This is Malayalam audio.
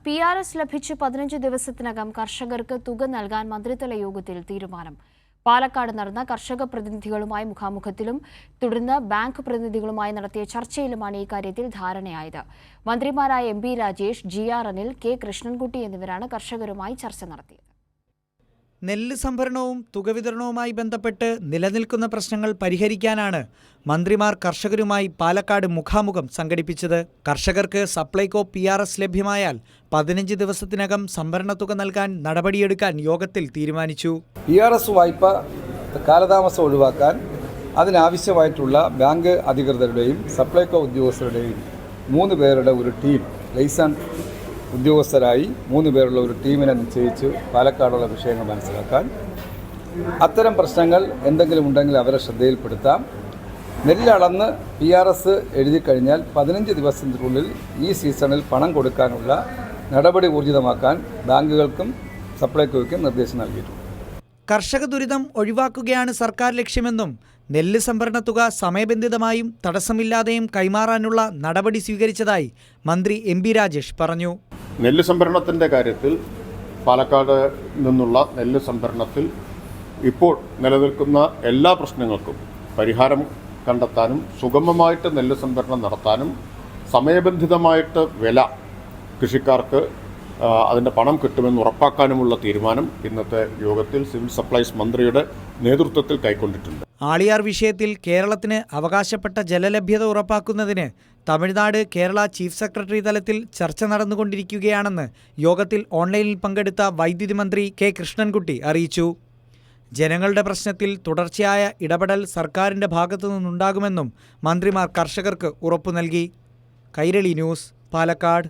PRS ലഭിച്ച് 15 ദിവസത്തിനകം കർഷകർക്ക് തുക നൽകാൻ മന്ത്രിതല യോഗത്തിൽ തീരുമാനം. പാലക്കാട് നടന്ന കർഷക പ്രതിനിധികളുമായി മുഖാമുഖത്തിലും തുടർന്ന് ബാങ്ക് പ്രതിനിധികളുമായി നടത്തിയ ചർച്ചയിലുമാണ് ഈ കാര്യത്തിൽ ധാരണയായത്. മന്ത്രിമാരായ MP Rajesh, GR Anil, K Krishnankutty എന്നിവരാണ് കർഷകരുമായി ചർച്ച നടത്തിയത്. നെല്ല് സംഭരണവും തുക വിതരണവുമായി ബന്ധപ്പെട്ട് നിലനിൽക്കുന്ന പ്രശ്നങ്ങൾ പരിഹരിക്കാനാണ് മന്ത്രിമാർ കർഷകരുമായി പാലക്കാട് മുഖാമുഖം സംഘടിപ്പിച്ചത്. കർഷകർക്ക് സപ്ലൈകോ PRS ലഭ്യമായാൽ 15 ദിവസത്തിനകം സംഭരണ തുക നൽകാൻ നടപടിയെടുക്കാൻ യോഗത്തിൽ തീരുമാനിച്ചു. PRS വായ്പ കാലതാമസം ഒഴിവാക്കാൻ അതിനാവശ്യമായിട്ടുള്ള ബാങ്ക് അധികൃതരുടെയും സപ്ലൈകോ ഉദ്യോഗസ്ഥരുടെയും 3 പേരുടെ ഒരു ടീം, ലൈസൺ ഉദ്യോഗസ്ഥരായി 3 പേരുള്ള ഒരു ടീമിനെ നിശ്ചയിച്ച് പാലക്കാടുള്ള വിഷയങ്ങൾ മനസ്സിലാക്കാൻ, അത്തരം പ്രശ്നങ്ങൾ എന്തെങ്കിലും ഉണ്ടെങ്കിൽ അവരെ ശ്രദ്ധയിൽപ്പെടുത്താം. നെല്ലളന്ന് PRS എഴുതി കഴിഞ്ഞാൽ 15 ദിവസത്തിനുള്ളിൽ ഈ സീസണിൽ പണം കൊടുക്കാനുള്ള നടപടി ഊർജിതമാക്കാൻ ബാങ്കുകൾക്കും സപ്ലൈകോയ്ക്കും നിർദ്ദേശം നൽകിയിട്ടുണ്ട്. കർഷക ദുരിതം ഒഴിവാക്കുകയാണ് സർക്കാർ ലക്ഷ്യമെന്നും നെല്ല് സംഭരണ തുക സമയബന്ധിതമായും തടസ്സമില്ലാതെയും കൈമാറാനുള്ള നടപടി സ്വീകരിച്ചതായി മന്ത്രി MP രാജേഷ് പറഞ്ഞു. നെല്ല് സംഭരണത്തിൻ്റെ കാര്യത്തിൽ പാലക്കാട് നിന്നുള്ള നെല്ല് സംഭരണത്തിൽ ഇപ്പോൾ നിലനിൽക്കുന്ന എല്ലാ പ്രശ്നങ്ങൾക്കും പരിഹാരം കണ്ടെത്താനും സുഗമമായിട്ട് നെല്ല് സംഭരണം നടത്താനും സമയബന്ധിതമായിട്ട് വില കൃഷിക്കാർക്ക് അതിൻ്റെ പണം കിട്ടുമെന്ന് ഉറപ്പാക്കാനുമുള്ള തീരുമാനം ഇന്നത്തെ യോഗത്തിൽ സിവിൽ സപ്ലൈസ് മന്ത്രിയുടെ നേതൃത്വത്തിൽ കൈക്കൊണ്ടിട്ടുണ്ട്. ആളിയാർ വിഷയത്തിൽ കേരളത്തിന് അവകാശപ്പെട്ട ജലലഭ്യത ഉറപ്പാക്കുന്നതിന് തമിഴ്നാട് കേരള ചീഫ് സെക്രട്ടറി തലത്തിൽ ചർച്ച നടന്നുകൊണ്ടിരിക്കുകയാണെന്ന് യോഗത്തിൽ ഓൺലൈനിൽ പങ്കെടുത്ത വൈദ്യുതി മന്ത്രി K കൃഷ്ണൻകുട്ടി അറിയിച്ചു. ജനങ്ങളുടെ പ്രശ്നത്തിൽ തുടർച്ചയായ ഇടപെടൽ സർക്കാരിൻ്റെ ഭാഗത്തു നിന്നുണ്ടാകുമെന്നും മന്ത്രിമാർ കർഷകർക്ക് ഉറപ്പു നൽകി. കൈരളി ന്യൂസ്, പാലക്കാട്.